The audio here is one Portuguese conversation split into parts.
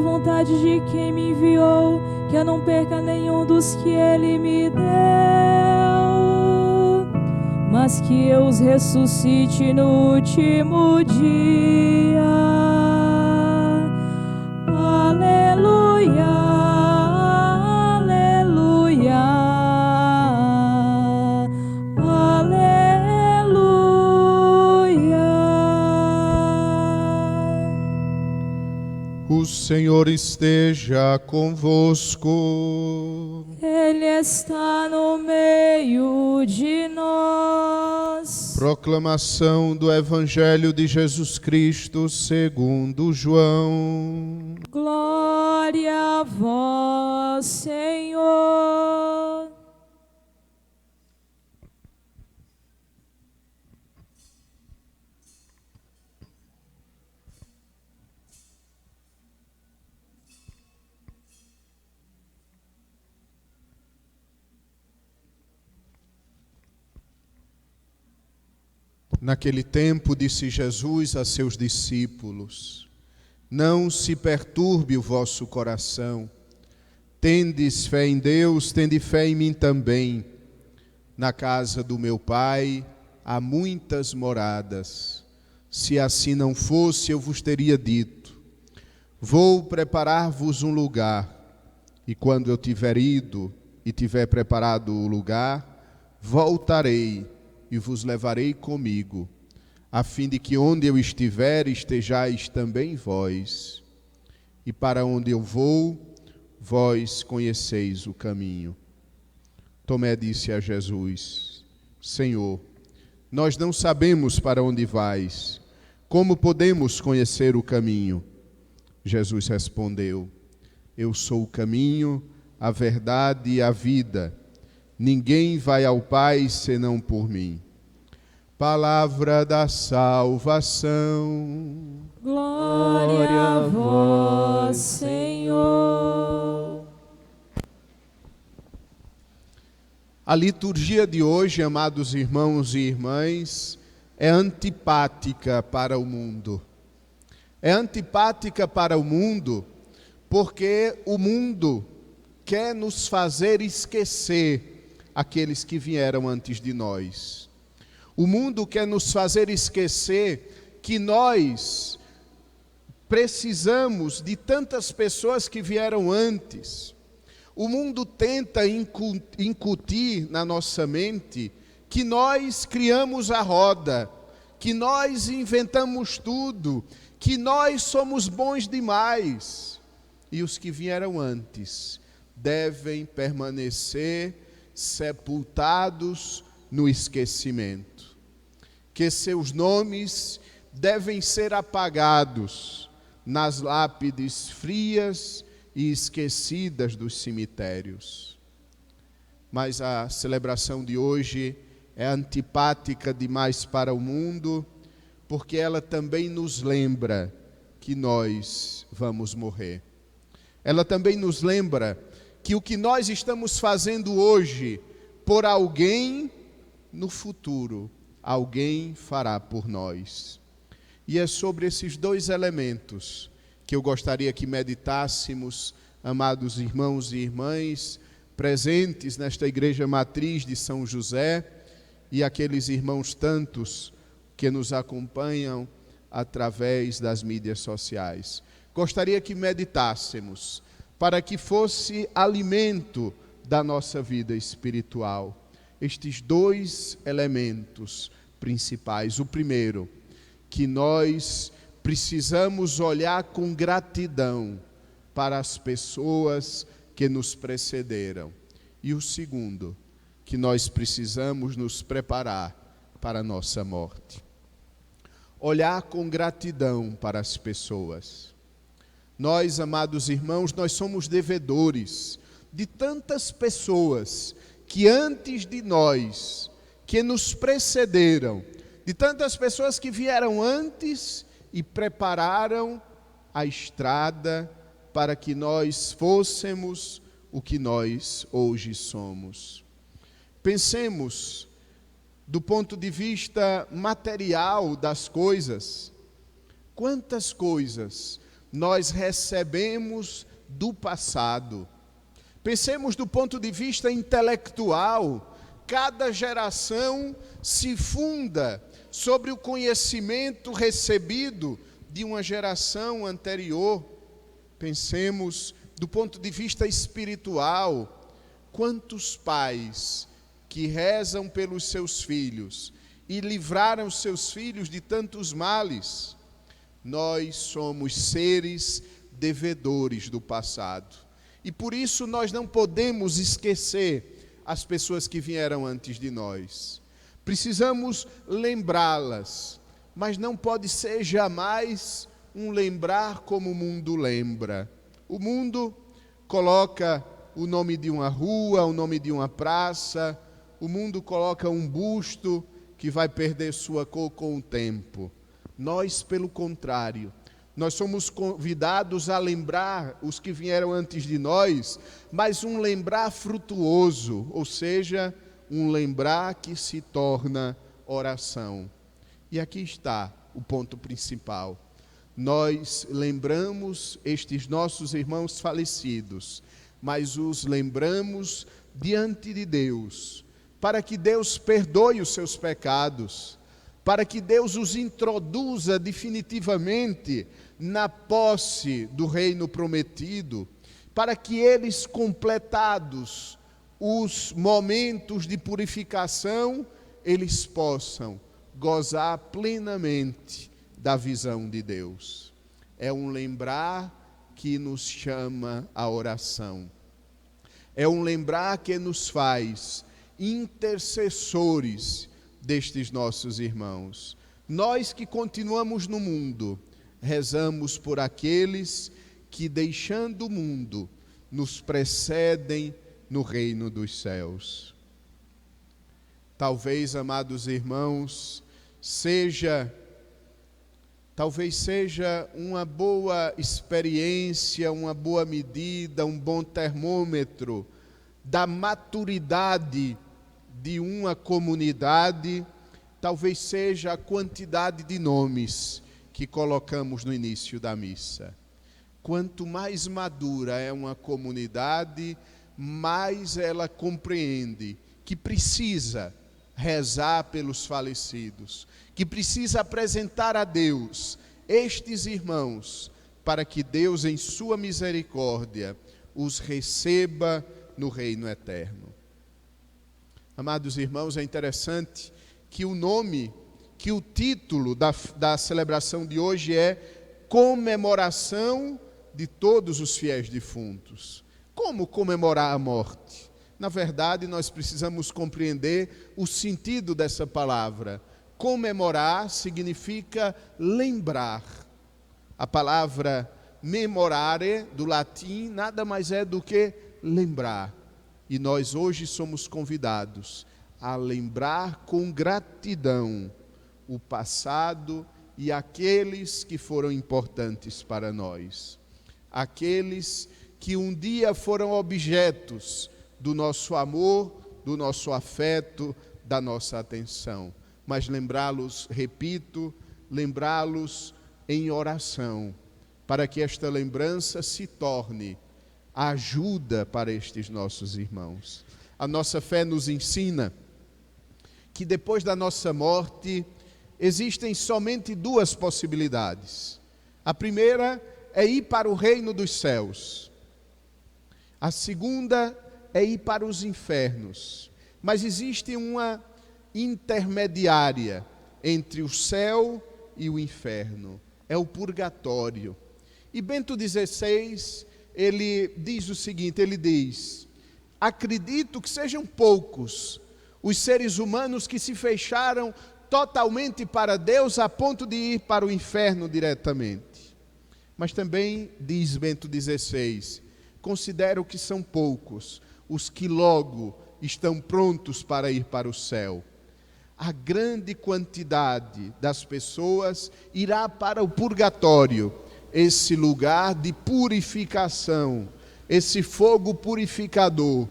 vontade de quem me enviou, que eu não perca nenhum dos que Ele me deu, mas que eu os ressuscite no último dia. Aleluia, aleluia, aleluia. O Senhor esteja convosco. Ele está no meio de nós. Proclamação do Evangelho de Jesus Cristo segundo João. Glória a vós, Senhor. Naquele tempo disse Jesus a seus discípulos: não se perturbe o vosso coração. Tendes fé em Deus, tende fé em mim também. Na casa do meu Pai há muitas moradas. Se assim não fosse, eu vos teria dito: vou preparar-vos um lugar. E quando eu tiver ido e tiver preparado o lugar, voltarei e vos levarei comigo, a fim de que onde eu estiver, estejais também vós. E para onde eu vou, vós conheceis o caminho. Tomé disse a Jesus: Senhor, nós não sabemos para onde vais. Como podemos conhecer o caminho? Jesus respondeu: eu sou o caminho, a verdade e a vida. Ninguém vai ao Pai senão por mim. Palavra da salvação. Glória a vós, Senhor. A liturgia de hoje, amados irmãos e irmãs, é antipática para o mundo. É antipática para o mundo porque o mundo quer nos fazer esquecer aqueles que vieram antes de nós. O mundo quer nos fazer esquecer que nós precisamos de tantas pessoas que vieram antes. O mundo tenta incutir na nossa mente que nós criamos a roda, que nós inventamos tudo, que nós somos bons demais. E os que vieram antes devem permanecer sepultados no esquecimento, que seus nomes devem ser apagados nas lápides frias e esquecidas dos cemitérios. Mas a celebração de hoje é antipática demais para o mundo, porque ela também nos lembra que nós vamos morrer. Ela também nos lembra que o que nós estamos fazendo hoje por alguém, no futuro, alguém fará por nós. E é sobre esses dois elementos que eu gostaria que meditássemos, amados irmãos e irmãs, presentes nesta igreja matriz de São José, e aqueles irmãos tantos que nos acompanham através das mídias sociais. Gostaria que meditássemos, para que fosse alimento da nossa vida espiritual, estes dois elementos principais. O primeiro, que nós precisamos olhar com gratidão para as pessoas que nos precederam. E o segundo, que nós precisamos nos preparar para a nossa morte. Olhar com gratidão para as pessoas. Nós, amados irmãos, nós somos devedores de tantas pessoas que antes de nós, que nos precederam, de tantas pessoas que vieram antes e prepararam a estrada para que nós fôssemos o que nós hoje somos. Pensemos do ponto de vista material das coisas. Quantas coisas nós recebemos do passado. Pensemos do ponto de vista intelectual. Cada geração se funda sobre o conhecimento recebido de uma geração anterior. Pensemos do ponto de vista espiritual. Quantos pais que rezam pelos seus filhos e livraram seus filhos de tantos males? Nós somos seres devedores do passado. E por isso nós não podemos esquecer as pessoas que vieram antes de nós. Precisamos lembrá-las, mas não pode ser jamais um lembrar como o mundo lembra. O mundo coloca o nome de uma rua, o nome de uma praça, o mundo coloca um busto que vai perder sua cor com o tempo. Nós, pelo contrário, nós somos convidados a lembrar os que vieram antes de nós, mas um lembrar frutuoso, ou seja, um lembrar que se torna oração. E aqui está o ponto principal. Nós lembramos estes nossos irmãos falecidos, mas os lembramos diante de Deus, para que Deus perdoe os seus pecados, para que Deus os introduza definitivamente na posse do reino prometido, para que eles, completados os momentos de purificação, eles possam gozar plenamente da visão de Deus. É um lembrar que nos chama à oração. É um lembrar que nos faz intercessores destes nossos irmãos. Nós que continuamos no mundo, rezamos por aqueles que, deixando o mundo, nos precedem no reino dos céus. Talvez, amados irmãos, talvez seja uma boa experiência, uma boa medida, um bom termômetro da maturidade de uma comunidade, talvez seja a quantidade de nomes que colocamos no início da missa. Quanto mais madura é uma comunidade, mais ela compreende que precisa rezar pelos falecidos, que precisa apresentar a Deus estes irmãos, para que Deus, em sua misericórdia, os receba no reino eterno. Amados irmãos, é interessante que o título da celebração de hoje é Comemoração de todos os fiéis defuntos. Como comemorar a morte? Na verdade, nós precisamos compreender o sentido dessa palavra. Comemorar significa lembrar. A palavra memorare, do latim, nada mais é do que lembrar. E nós hoje somos convidados a lembrar com gratidão o passado e aqueles que foram importantes para nós. Aqueles que um dia foram objetos do nosso amor, do nosso afeto, da nossa atenção. Mas lembrá-los, repito, lembrá-los em oração, para que esta lembrança se torne a ajuda para estes nossos irmãos. A nossa fé nos ensina que depois da nossa morte existem somente duas possibilidades. A primeira é ir para o reino dos céus. A segunda é ir para os infernos. Mas existe uma intermediária entre o céu e o inferno. É o purgatório. E Bento XVI, ele diz o seguinte, ele diz: acredito que sejam poucos os seres humanos que se fecharam totalmente para Deus a ponto de ir para o inferno diretamente. Mas também, diz Bento XVI, considero que são poucos os que logo estão prontos para ir para o céu. A grande quantidade das pessoas irá para o purgatório, esse lugar de purificação, esse fogo purificador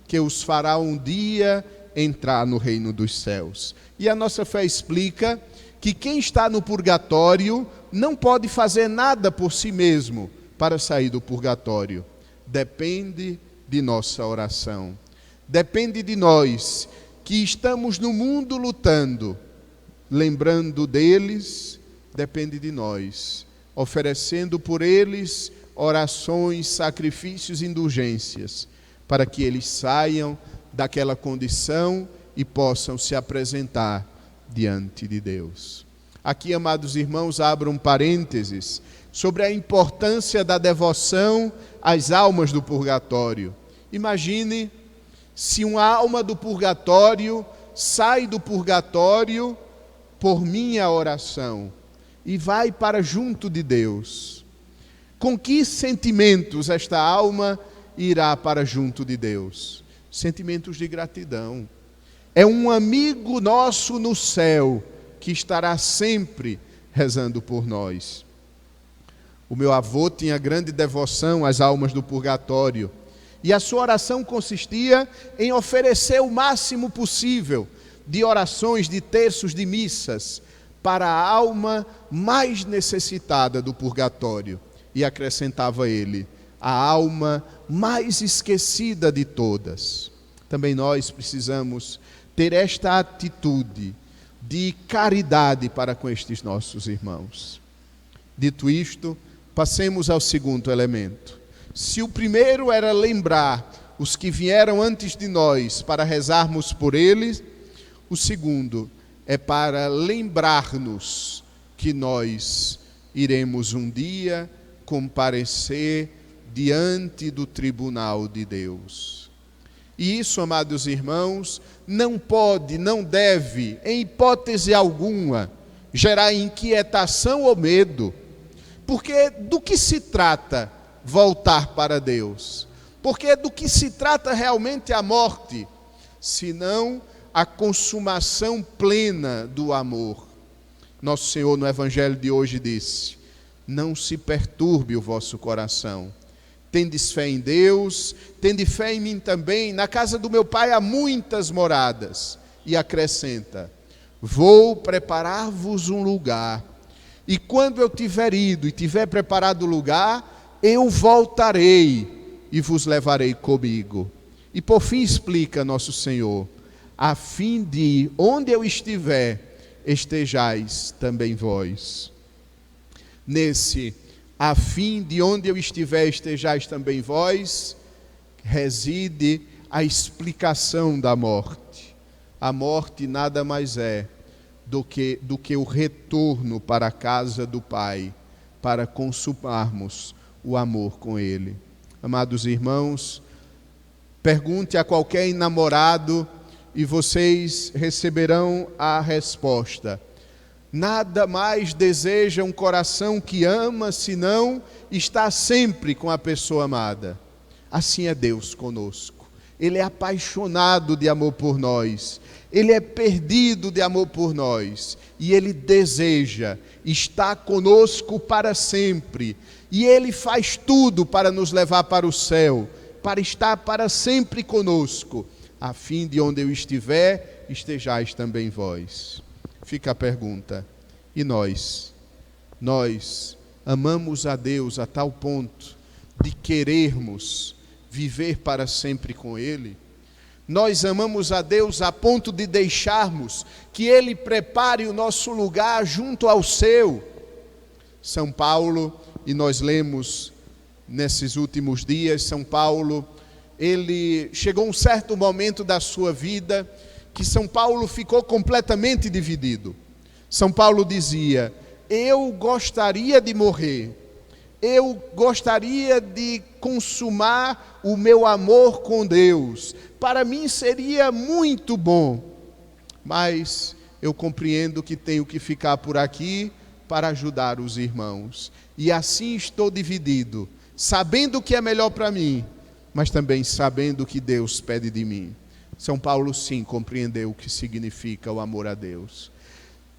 que os fará um dia entrar no reino dos céus. E a nossa fé explica que quem está no purgatório não pode fazer nada por si mesmo para sair do purgatório. Depende de nossa oração. Depende de nós que estamos no mundo lutando, lembrando deles, depende de nós, oferecendo por eles orações, sacrifícios, indulgências, para que eles saiam daquela condição e possam se apresentar diante de Deus. Aqui, amados irmãos, abro um parênteses sobre a importância da devoção às almas do purgatório. Imagine se uma alma do purgatório sai do purgatório por minha oração e vai para junto de Deus. Com que sentimentos esta alma irá para junto de Deus? Sentimentos de gratidão. É um amigo nosso no céu que estará sempre rezando por nós. O meu avô tinha grande devoção às almas do purgatório. E a sua oração consistia em oferecer o máximo possível de orações, de terços, de missas para a alma mais necessitada do purgatório. E acrescentava ele, a alma mais esquecida de todas. Também nós precisamos ter esta atitude de caridade para com estes nossos irmãos. Dito isto, passemos ao segundo elemento. Se o primeiro era lembrar os que vieram antes de nós para rezarmos por eles, o segundo é para lembrar-nos que nós iremos um dia comparecer diante do tribunal de Deus. E isso, amados irmãos, não pode, não deve, em hipótese alguma, gerar inquietação ou medo, porque do que se trata voltar para Deus? Porque do que se trata realmente a morte, senão a consumação plena do amor. Nosso Senhor no Evangelho de hoje disse, não se perturbe o vosso coração. Tendes fé em Deus, tende fé em mim também. Na casa do meu Pai há muitas moradas. E acrescenta, vou preparar-vos um lugar. E quando eu tiver ido e tiver preparado o lugar, eu voltarei e vos levarei comigo. E por fim explica nosso Senhor, a fim de onde eu estiver, estejais também vós. Nesse, a fim de onde eu estiver, estejais também vós, reside a explicação da morte. A morte nada mais é do que o retorno para a casa do Pai, para consumarmos o amor com Ele. Amados irmãos, pergunte a qualquer namorado e vocês receberão a resposta. Nada mais deseja um coração que ama, senão estar sempre com a pessoa amada. Assim é Deus conosco. Ele é apaixonado de amor por nós. Ele é perdido de amor por nós. E Ele deseja estar conosco para sempre. E Ele faz tudo para nos levar para o céu, para estar para sempre conosco, a fim de onde eu estiver, estejais também vós. Fica a pergunta, e nós? Nós amamos a Deus a tal ponto de querermos viver para sempre com Ele? Nós amamos a Deus a ponto de deixarmos que Ele prepare o nosso lugar junto ao seu? São Paulo, e nós lemos nesses últimos dias, São Paulo, ele chegou um certo momento da sua vida que São Paulo ficou completamente dividido. São Paulo dizia, eu gostaria de morrer, eu gostaria de consumar o meu amor com Deus, para mim seria muito bom, mas eu compreendo que tenho que ficar por aqui para ajudar os irmãos. E assim estou dividido, sabendo o que é melhor para mim, mas também sabendo o que Deus pede de mim. São Paulo sim compreendeu o que significa o amor a Deus.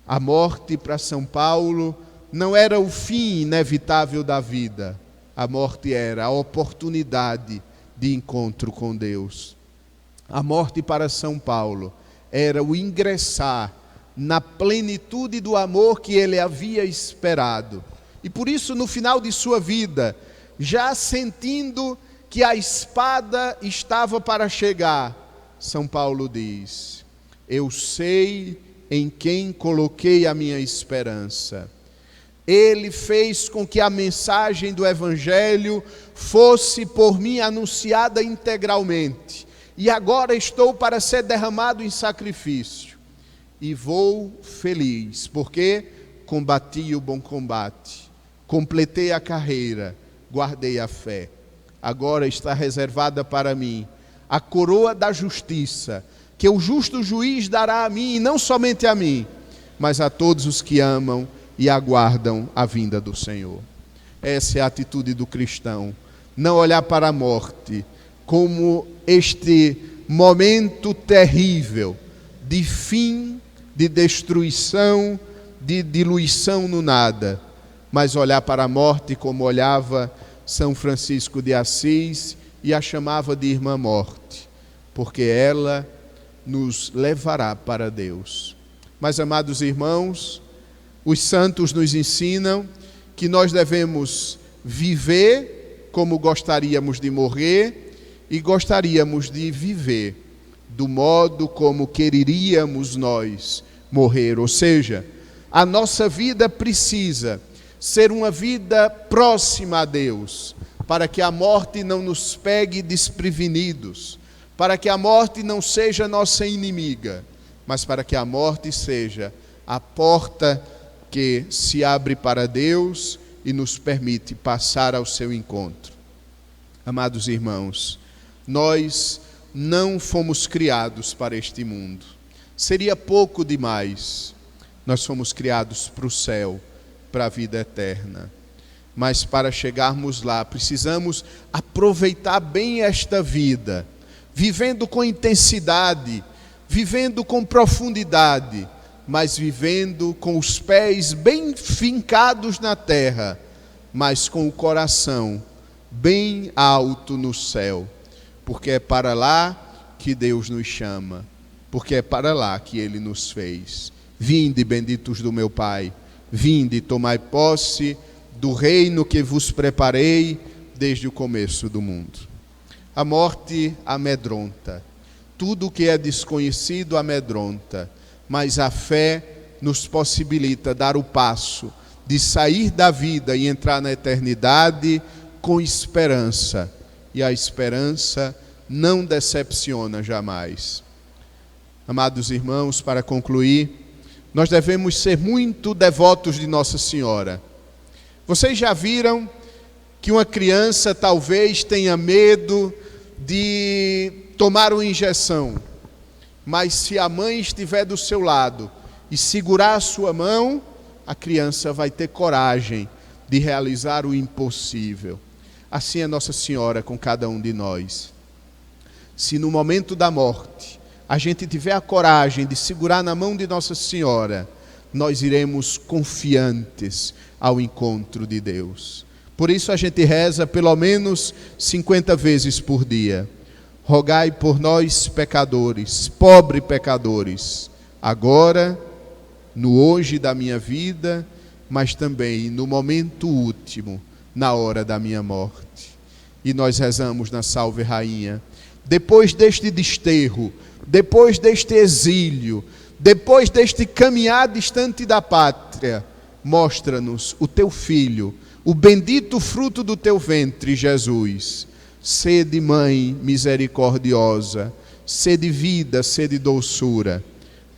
A morte para São Paulo não era o fim inevitável da vida. A morte era a oportunidade de encontro com Deus. A morte para São Paulo era o ingressar na plenitude do amor que ele havia esperado. E por isso, no final de sua vida, já sentindo que a espada estava para chegar, São Paulo diz: eu sei em quem coloquei a minha esperança. Ele fez com que a mensagem do Evangelho fosse por mim anunciada integralmente. E agora estou para ser derramado em sacrifício. E vou feliz, porque combati o bom combate, completei a carreira, guardei a fé. Agora está reservada para mim a coroa da justiça, que o justo juiz dará a mim, e não somente a mim, mas a todos os que amam e aguardam a vinda do Senhor. Essa é a atitude do cristão, não olhar para a morte como este momento terrível de fim, de destruição, de diluição no nada, mas olhar para a morte como olhava São Francisco de Assis e a chamava de irmã morte, porque ela nos levará para Deus. Mas, amados irmãos, os santos nos ensinam que nós devemos viver como gostaríamos de morrer e gostaríamos de viver do modo como quereríamos nós morrer. Ou seja, a nossa vida precisa ser uma vida próxima a Deus, para que a morte não nos pegue desprevenidos, para que a morte não seja nossa inimiga, mas para que a morte seja a porta que se abre para Deus e nos permite passar ao seu encontro. Amados irmãos, nós não fomos criados para este mundo. Seria pouco demais. Nós fomos criados para o céu, para a vida eterna. Mas para chegarmos lá, precisamos aproveitar bem esta vida, vivendo com intensidade, vivendo com profundidade, mas vivendo com os pés bem fincados na terra, mas com o coração bem alto no céu, porque é para lá que Deus nos chama, porque é para lá que Ele nos fez. Vinde, benditos do meu Pai, vinde, tomai posse do reino que vos preparei desde o começo do mundo. A morte amedronta, tudo que é desconhecido amedronta, mas a fé nos possibilita dar o passo de sair da vida e entrar na eternidade com esperança. E a esperança não decepciona jamais. Amados irmãos, para concluir, nós devemos ser muito devotos de Nossa Senhora. Vocês já viram que uma criança talvez tenha medo de tomar uma injeção, mas se a mãe estiver do seu lado e segurar a sua mão, a criança vai ter coragem de realizar o impossível. Assim é Nossa Senhora com cada um de nós. Se no momento da morte a gente tiver a coragem de segurar na mão de Nossa Senhora, nós iremos confiantes ao encontro de Deus. Por isso a gente reza pelo menos 50 vezes por dia. Rogai por nós, pecadores, pobres pecadores, agora, no hoje da minha vida, mas também no momento último, na hora da minha morte. E nós rezamos na Salve Rainha. Depois deste desterro, depois deste exílio, depois deste caminhar distante da pátria, mostra-nos o teu Filho, o bendito fruto do teu ventre, Jesus. Sede mãe misericordiosa, sede vida, sede doçura.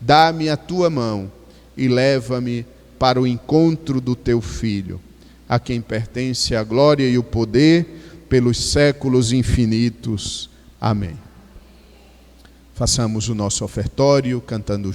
Dá-me a tua mão e leva-me para o encontro do teu Filho, a quem pertence a glória e o poder pelos séculos infinitos. Amém. Façamos o nosso ofertório cantando juntos.